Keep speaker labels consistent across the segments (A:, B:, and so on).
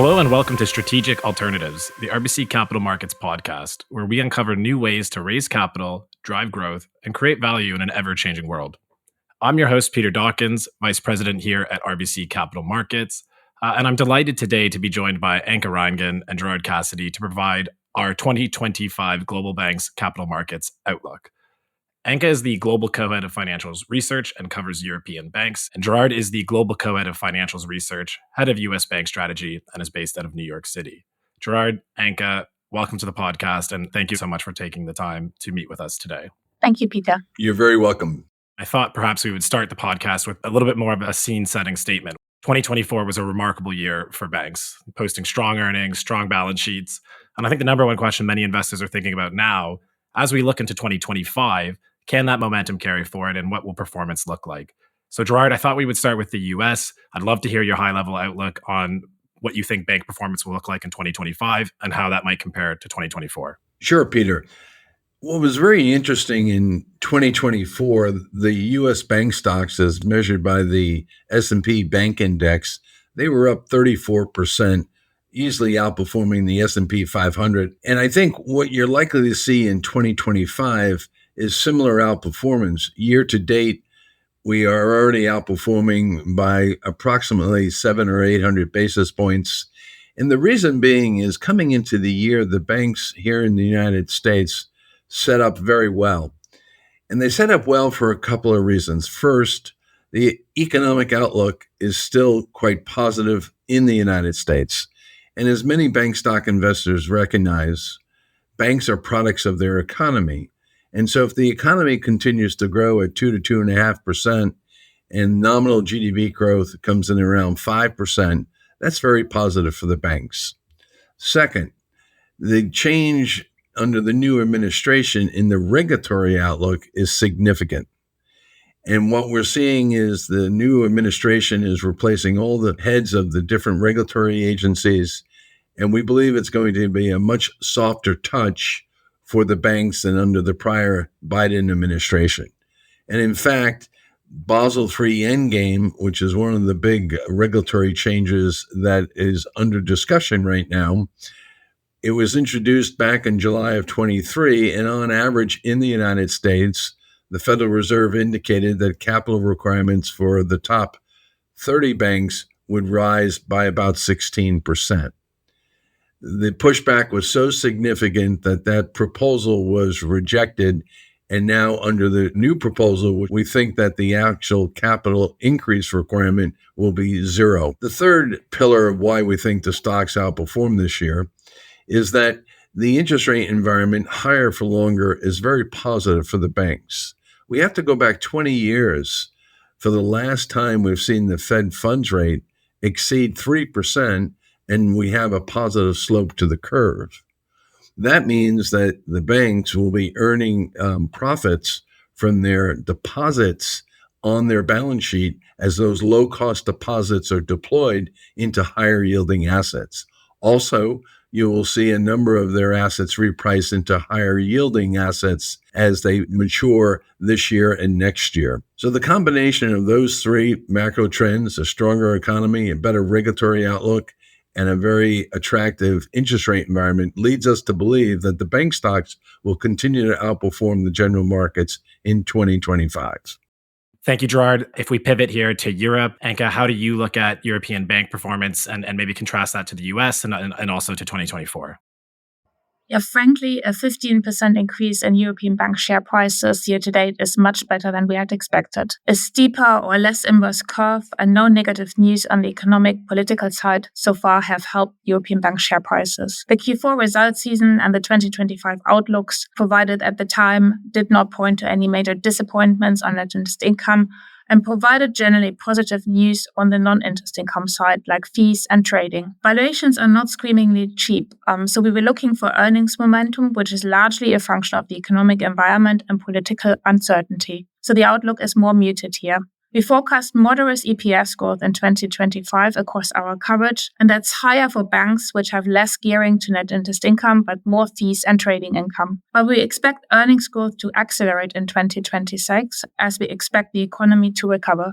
A: Hello and welcome to Strategic Alternatives, the RBC Capital Markets podcast, where we uncover new ways to raise capital, drive growth, and create value in an ever-changing world. I'm your host, Peter Dawkins, Vice President here at RBC Capital Markets, and I'm delighted today to be joined by Anke Reingen and Gerard Cassidy to provide our 2025 Global Banks Capital Markets Outlook. Anke is the Global Co-Head of Financials Research and covers European banks, and Gerard is the Global Co-Head of Financials Research, Head of U.S. Bank Strategy, and is based out of New York City. Gerard, Anke, welcome to the podcast, and thank you so much for taking the time to meet with us today.
B: Thank you, Peter.
C: You're very welcome.
A: I thought perhaps we would start the podcast with a little bit more of a scene-setting statement. 2024 was a remarkable year for banks, posting strong earnings, strong balance sheets, and I think the number one question many investors are thinking about now, as we look into 2025, can that momentum carry forward and what will performance look like? So Gerard, I thought we would start with the US. I'd love to hear your high-level outlook on what you think bank performance will look like in 2025 and how that might compare to 2024.
C: Sure, Peter. What was very interesting in 2024, the U.S. bank stocks as measured by the S&P Bank Index, they were up 34%, easily outperforming the S&P 500. And I think what you're likely to see in 2025 is similar outperformance. Year to date, we are already outperforming by approximately 700 or 800 basis points. And the reason being is coming into the year, the banks here in the United States set up very well. And they set up well for a couple of reasons. First, the economic outlook is still quite positive in the United States. And as many bank stock investors recognize, banks are products of their economy. And so if the economy continues to grow at 2 to 2.5% and nominal GDP growth comes in around 5%, that's very positive for the banks. Second, the change under the new administration in the regulatory outlook is significant. And what we're seeing is the new administration is replacing all the heads of the different regulatory agencies. And we believe it's going to be a much softer touch for the banks than under the prior Biden administration. And in fact, Basel III Endgame, which is one of the big regulatory changes that is under discussion right now, it was introduced back in July of 23, and on average in the United States, the Federal Reserve indicated that capital requirements for the top 30 banks would rise by about 16%. The pushback was so significant that that proposal was rejected. And now under the new proposal, we think that the actual capital increase requirement will be zero. The third pillar of why we think the stocks outperform this year is that the interest rate environment higher for longer is very positive for the banks. We have to go back 20 years for the last time we've seen the Fed funds rate exceed 3%. And we have a positive slope to the curve. That means that the banks will be earning profits from their deposits on their balance sheet as those low-cost deposits are deployed into higher-yielding assets. Also, you will see a number of their assets reprice into higher-yielding assets as they mature this year and next year. So the combination of those three macro trends, a stronger economy, a better regulatory outlook, and a very attractive interest rate environment leads us to believe that the bank stocks will continue to outperform the general markets in 2025.
A: Thank you, Gerard. If we pivot here to Europe, Anke, how do you look at European bank performance and maybe contrast that to the US and also to 2024?
B: Yeah, frankly, a 15% increase in European bank share prices year to date is much better than we had expected. A steeper or less inverse curve and no negative news on the economic political side so far have helped European bank share prices. The Q4 results season and the 2025 outlooks provided at the time did not point to any major disappointments on net interest income and provided generally positive news on the non-interest income side, like fees and trading. Valuations are not screamingly cheap, so we were looking for earnings momentum, which is largely a function of the economic environment and political uncertainty. So the outlook is more muted here. We forecast moderate EPS growth in 2025 across our coverage, and that's higher for banks which have less gearing to net interest income but more fees and trading income. But we expect earnings growth to accelerate in 2026 as we expect the economy to recover.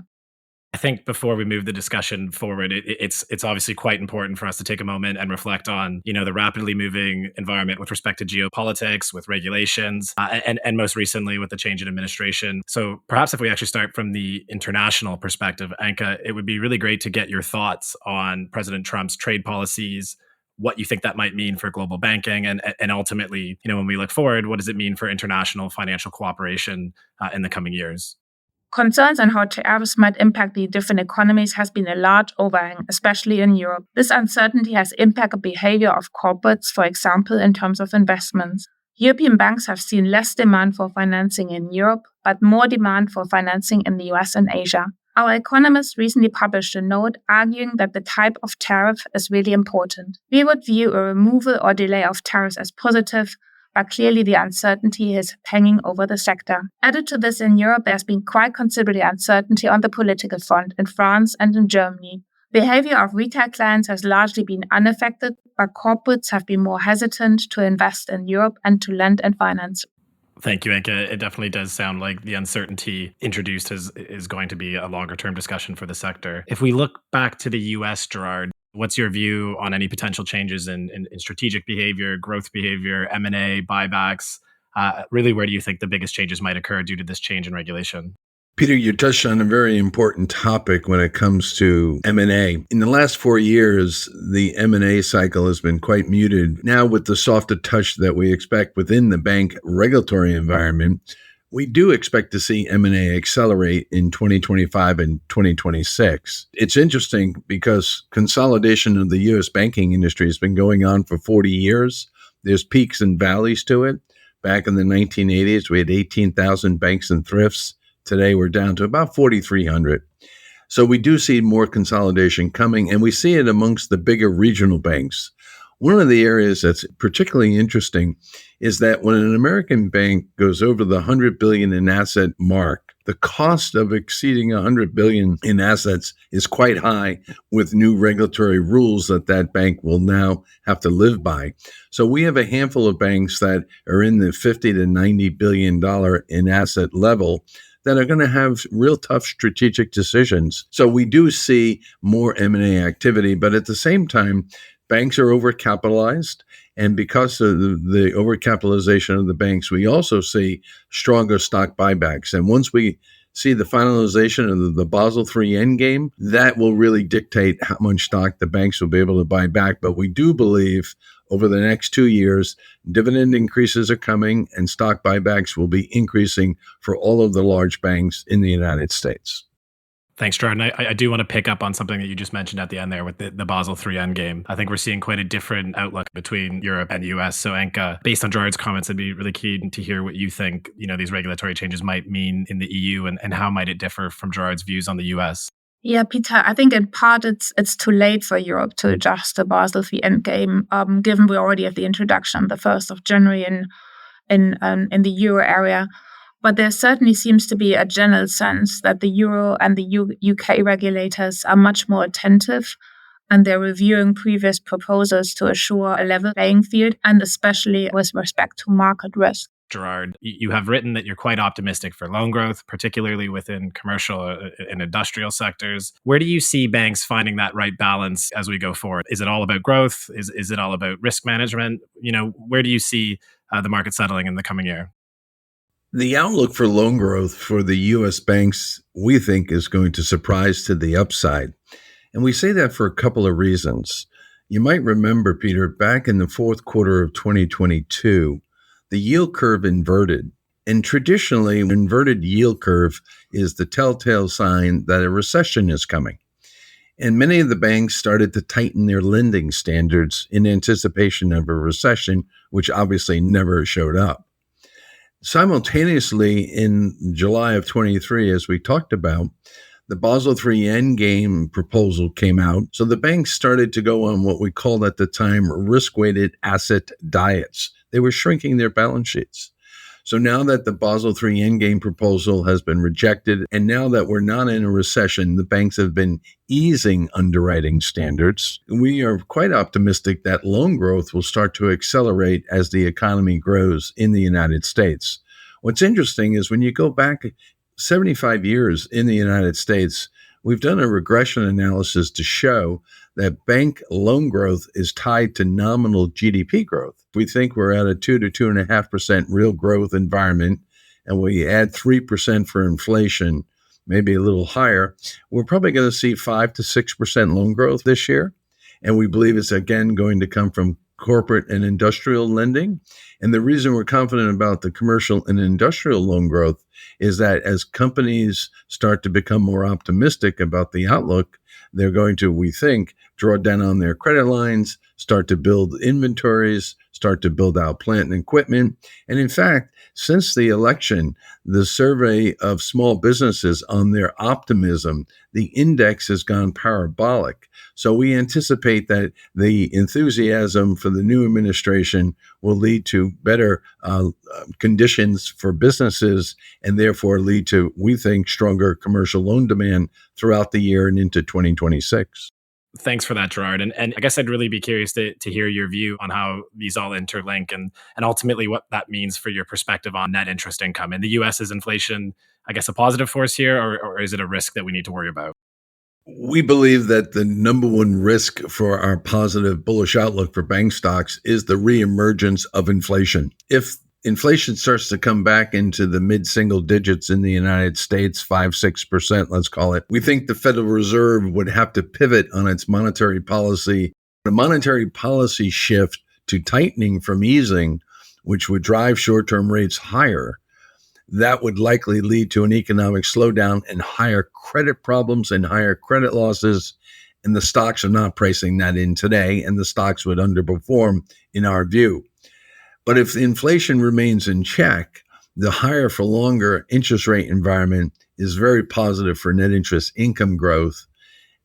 A: I think before we move the discussion forward, it's obviously quite important for us to take a moment and reflect on, the rapidly moving environment with respect to geopolitics, with regulations, and most recently with the change in administration. So perhaps if we actually start from the international perspective, Anke, it would be really great to get your thoughts on President Trump's trade policies, what you think that might mean for global banking, and ultimately, when we look forward, what does it mean for international financial cooperation in the coming years?
B: Concerns on how tariffs might impact the different economies has been a large overhang, especially in Europe. This uncertainty has impacted behavior of corporates, for example, in terms of investments. European banks have seen less demand for financing in Europe, but more demand for financing in the US and Asia. Our economist recently published a note arguing that the type of tariff is really important. We would view a removal or delay of tariffs as positive, but clearly the uncertainty is hanging over the sector. Added to this, in Europe, there's been quite considerable uncertainty on the political front in France and in Germany. Behavior of retail clients has largely been unaffected, but corporates have been more hesitant to invest in Europe and to lend and finance.
A: Thank you, Anke. It definitely does sound like the uncertainty introduced is going to be a longer term discussion for the sector. If we look back to the US, Gerard, what's your view on any potential changes in strategic behavior, growth behavior, M&A, buybacks? Really, where do you think the biggest changes might occur due to this change in regulation?
C: Peter, you touched on a very important topic when it comes to M&A. In the last 4 years, the M&A cycle has been quite muted. Now, with the softer touch that we expect within the bank regulatory environment, we do expect to see M&A accelerate in 2025 and 2026. It's interesting because consolidation of the U.S. banking industry has been going on for 40 years. There's peaks and valleys to it. Back in the 1980s, we had 18,000 banks and thrifts. Today, we're down to about 4,300. So we do see more consolidation coming, and we see it amongst the bigger regional banks. One of the areas that's particularly interesting is that when an American bank goes over the 100 billion in asset mark, the cost of exceeding 100 billion in assets is quite high with new regulatory rules that bank will now have to live by. So we have a handful of banks that are in the 50 to 90 billion dollar in asset level that are going to have real tough strategic decisions. So we do see more M&A activity, but at the same time, banks are overcapitalized. And because of the overcapitalization of the banks, we also see stronger stock buybacks. And once we see the finalization of the Basel III endgame, that will really dictate how much stock the banks will be able to buy back. But we do believe over the next 2 years, dividend increases are coming and stock buybacks will be increasing for all of the large banks in the United States.
A: Thanks, Gerard. And I do want to pick up on something that you just mentioned at the end there with the Basel III endgame. I think we're seeing quite a different outlook between Europe and the US. So Anke, based on Gerard's comments, I'd be really keen to hear what you think, these regulatory changes might mean in the EU and how might it differ from Gerard's views on the US?
B: Yeah, Peter, I think in part it's too late for Europe to adjust the Basel III endgame, given we already have the introduction the 1st of January in the euro area. But there certainly seems to be a general sense that the euro and the UK regulators are much more attentive, and they're reviewing previous proposals to assure a level playing field, and especially with respect to market risk.
A: Gerard, you have written that you're quite optimistic for loan growth, particularly within commercial and industrial sectors. Where do you see banks finding that right balance as we go forward? Is it all about growth? Is it all about risk management? Where do you see the market settling in the coming year?
C: The outlook for loan growth for the U.S. banks, we think, is going to surprise to the upside. And we say that for a couple of reasons. You might remember, Peter, back in the fourth quarter of 2022, the yield curve inverted. And traditionally, an inverted yield curve is the telltale sign that a recession is coming. And many of the banks started to tighten their lending standards in anticipation of a recession, which obviously never showed up. Simultaneously, in July of 23, as we talked about, the Basel III endgame proposal came out. So the banks started to go on what we called at the time risk-weighted asset diets. They were shrinking their balance sheets. So now that the Basel III endgame proposal has been rejected, and now that we're not in a recession, the banks have been easing underwriting standards. We are quite optimistic that loan growth will start to accelerate as the economy grows in the United States. What's interesting is when you go back 75 years in the United States, we've done a regression analysis to show that bank loan growth is tied to nominal GDP growth. We think we're at a 2 to 2.5% real growth environment, and we add 3% for inflation, maybe a little higher. We're probably going to see 5 to 6% loan growth this year. And we believe it's again going to come from corporate and industrial lending. And the reason we're confident about the commercial and industrial loan growth is that as companies start to become more optimistic about the outlook, they're going to, we think, draw down on their credit lines, start to build inventories, start to build out plant and equipment. And in fact, since the election, the survey of small businesses on their optimism, the index has gone parabolic. So we anticipate that the enthusiasm for the new administration will lead to better conditions for businesses and therefore lead to, we think, stronger commercial loan demand throughout the year and into 2026.
A: Thanks for that, Gerard. And I guess I'd really be curious to hear your view on how these all interlink and ultimately what that means for your perspective on net interest income. In the US, is inflation, I guess, a positive force here, or is it a risk that we need to worry about?
C: We believe that the number one risk for our positive bullish outlook for bank stocks is the reemergence of inflation. If inflation starts to come back into the mid-single digits in the United States, 5-6%, let's call it, we think the Federal Reserve would have to pivot on its monetary policy. A monetary policy shift to tightening from easing, which would drive short-term rates higher, that would likely lead to an economic slowdown and higher credit problems and higher credit losses. And the stocks are not pricing that in today, and the stocks would underperform in our view. But if inflation remains in check, the higher for longer interest rate environment is very positive for net interest income growth.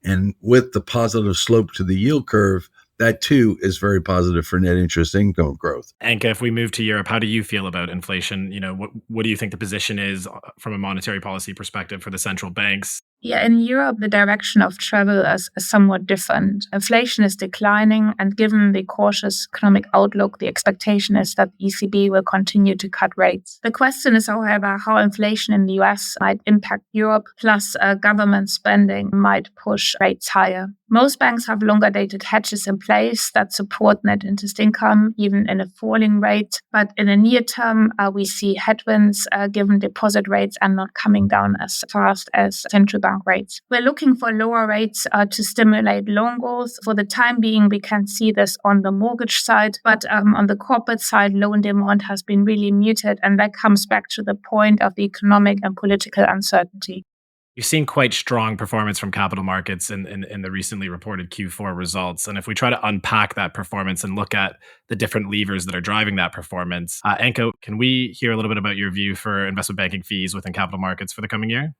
C: And with the positive slope to the yield curve, that too is very positive for net interest income growth.
A: Anke, if we move to Europe, how do you feel about inflation? What do you think the position is from a monetary policy perspective for the central banks?
B: Yeah, in Europe, the direction of travel is somewhat different. Inflation is declining, and given the cautious economic outlook, the expectation is that the ECB will continue to cut rates. The question is, however, how inflation in the US might impact Europe, plus government spending might push rates higher. Most banks have longer-dated hedges in place that support net interest income, even in a falling rate. But in the near term, we see headwinds given deposit rates are not coming down as fast as central bank rates. We're looking for lower rates to stimulate loan growth. For the time being, we can see this on the mortgage side, but on the corporate side, loan demand has been really muted, and that comes back to the point of the economic and political uncertainty.
A: You've seen quite strong performance from capital markets in the recently reported Q4 results. And if we try to unpack that performance and look at the different levers that are driving that performance, Anke, can we hear a little bit about your view for investment banking fees within capital markets for the coming year?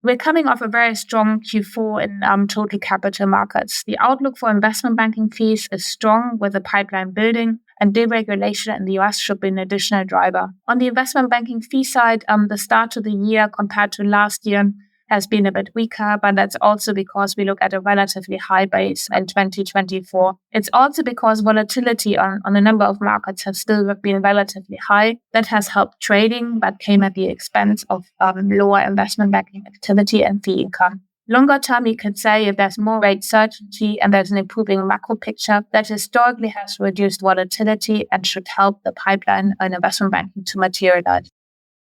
B: We're coming off a very strong Q4 in total capital markets. The outlook for investment banking fees is strong with the pipeline building, and deregulation in the US should be an additional driver. On the investment banking fee side, the start to the year compared to last year has been a bit weaker, but that's also because we look at a relatively high base in 2024. It's also because volatility on a number of markets have still been relatively high. That has helped trading, but came at the expense of lower investment banking activity and fee income. Longer term, you could say if there's more rate certainty and there's an improving macro picture, that historically has reduced volatility and should help the pipeline in investment banking to materialize.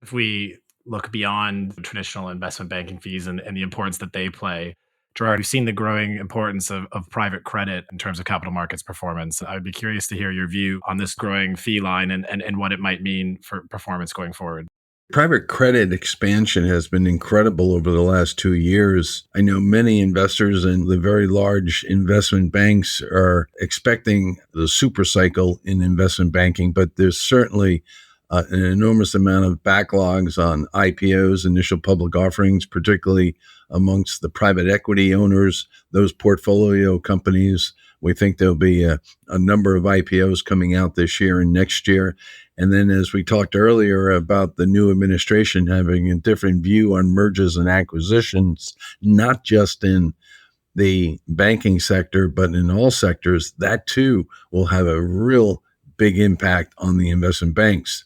A: If we look beyond traditional investment banking fees and the importance that they play, Gerard, we've seen the growing importance of private credit in terms of capital markets performance. I would be curious to hear your view on this growing fee line and what it might mean for performance going forward.
C: Private credit expansion has been incredible over the last 2 years. I know many investors and the very large investment banks are expecting the super cycle in investment banking, but there's certainly an enormous amount of backlogs on IPOs, initial public offerings, particularly amongst the private equity owners, those portfolio companies. We think there'll be a number of IPOs coming out this year and next year. And then as we talked earlier about the new administration having a different view on mergers and acquisitions, not just in the banking sector, but in all sectors, that too will have a real big impact on the investment banks.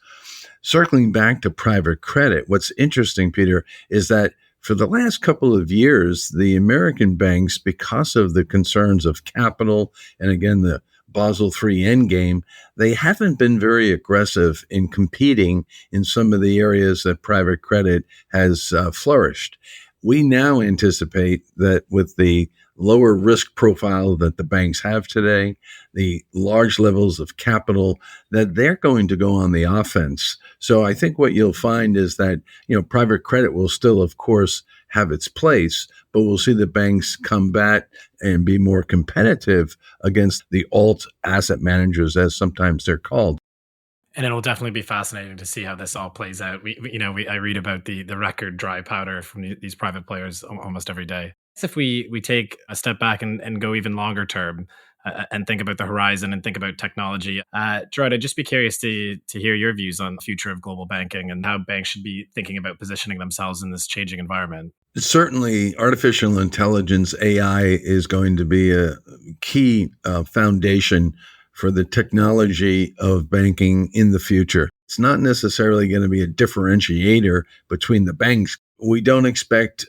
C: Circling back to private credit, what's interesting, Peter, is that For the last couple of years, the American banks, because of the concerns of capital and again, the Basel III endgame, they haven't been very aggressive in competing in some of the areas that private credit has flourished. We now anticipate that with the lower risk profile that the banks have today, the large levels of capital, that they're going to go on the offense. So I think what you'll find is that, private credit will still, of course, have its place, but we'll see the banks combat and be more competitive against the alt asset managers, as sometimes they're called.
A: And it'll definitely be fascinating to see how this all plays out. I read about the record dry powder from these private players almost every day. If we take a step back and go even longer term and think about the horizon and think about technology, Gerard, I'd just be curious to hear your views on the future of global banking and how banks should be thinking about positioning themselves in this changing environment.
C: Certainly, artificial intelligence, AI, is going to be a key foundation for the technology of banking in the future. It's not necessarily going to be a differentiator between the banks. We don't expect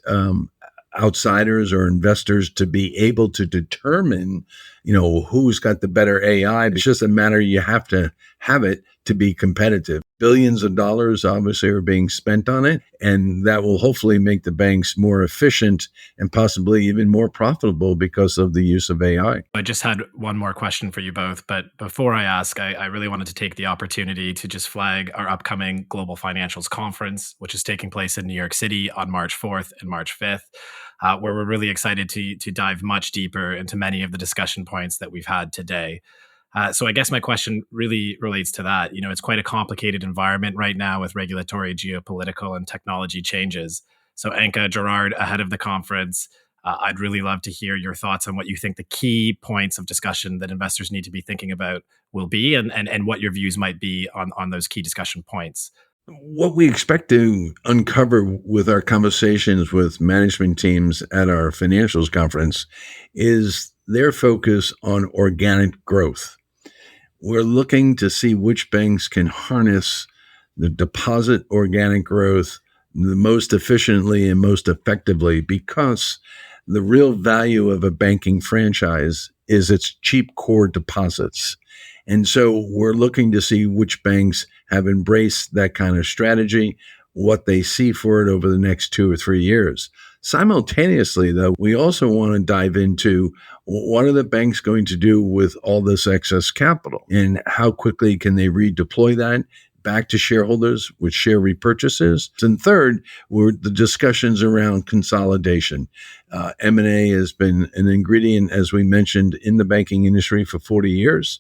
C: outsiders or investors to be able to determine, who's got the better AI. It's just a matter you have to have it to be competitive. Billions of dollars obviously are being spent on it, and that will hopefully make the banks more efficient and possibly even more profitable because of the use of AI.
A: I just had one more question for you both, but before I ask, I really wanted to take the opportunity to just flag our upcoming Global Financials Conference, which is taking place in New York City on March 4th and March 5th, where we're really excited to dive much deeper into many of the discussion points that we've had today. So I guess my question really relates to that. It's quite a complicated environment right now with regulatory, geopolitical, and technology changes. So Anke, Gerard, ahead of the conference, I'd really love to hear your thoughts on what you think the key points of discussion that investors need to be thinking about will be and what your views might be on those key discussion points.
C: What we expect to uncover with our conversations with management teams at our financials conference is their focus on organic growth. We're looking to see which banks can harness the deposit organic growth the most efficiently and most effectively, because the real value of a banking franchise is its cheap core deposits. And so we're looking to see which banks have embraced that kind of strategy, what they see for it over the next 2 or 3 years. Simultaneously, though, we also want to dive into what are the banks going to do with all this excess capital, and how quickly can they redeploy that back to shareholders with share repurchases. And third, were the discussions around consolidation. M&A has been an ingredient, as we mentioned, in the banking industry for 40 years.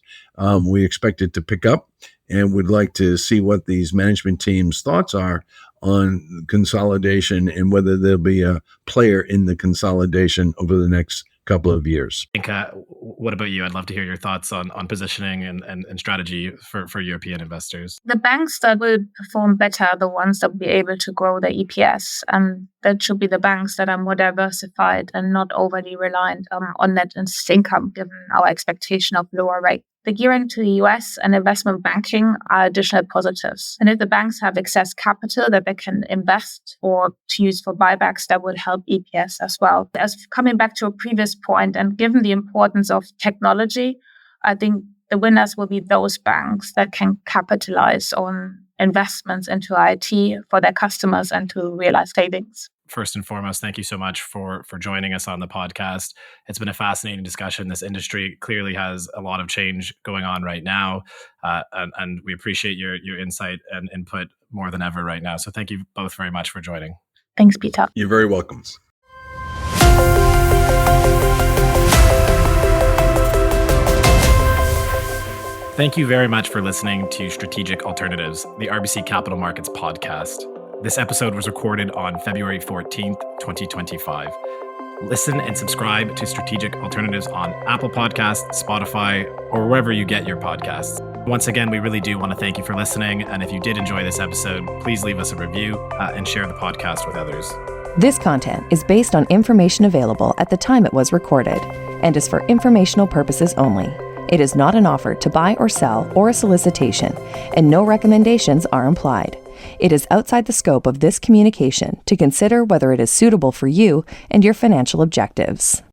C: We expect it to pick up, and would like to see what these management teams' thoughts are on consolidation and whether there'll be a player in the consolidation over the next couple of years.
A: Anke, what about you? I'd love to hear your thoughts on positioning and strategy for European investors.
B: The banks that will perform better are the ones that will be able to grow their EPS. And that should be the banks that are more diversified and not overly reliant on net interest income, given our expectation of lower rate. The gearing to the US and investment banking are additional positives. And if the banks have excess capital that they can invest or to use for buybacks, that would help EPS as well. As coming back to a previous point, and given the importance of technology, I think the winners will be those banks that can capitalize on investments into IT for their customers and to realize savings.
A: First and foremost, thank you so much for joining us on the podcast. It's been a fascinating discussion. This industry clearly has a lot of change going on right now, and we appreciate your insight and input more than ever right now. So thank you both very much for joining.
B: Thanks, Peter.
C: You're very welcome.
A: Thank you very much for listening to Strategic Alternatives, the RBC Capital Markets podcast. This episode was recorded on February 14th, 2025. Listen and subscribe to Strategic Alternatives on Apple Podcasts, Spotify, or wherever you get your podcasts. Once again, we really do want to thank you for listening. And if you did enjoy this episode, please leave us a review and share the podcast with others.
D: This content is based on information available at the time it was recorded and is for informational purposes only. It is not an offer to buy or sell or a solicitation, and no recommendations are implied. It is outside the scope of this communication to consider whether it is suitable for you and your financial objectives.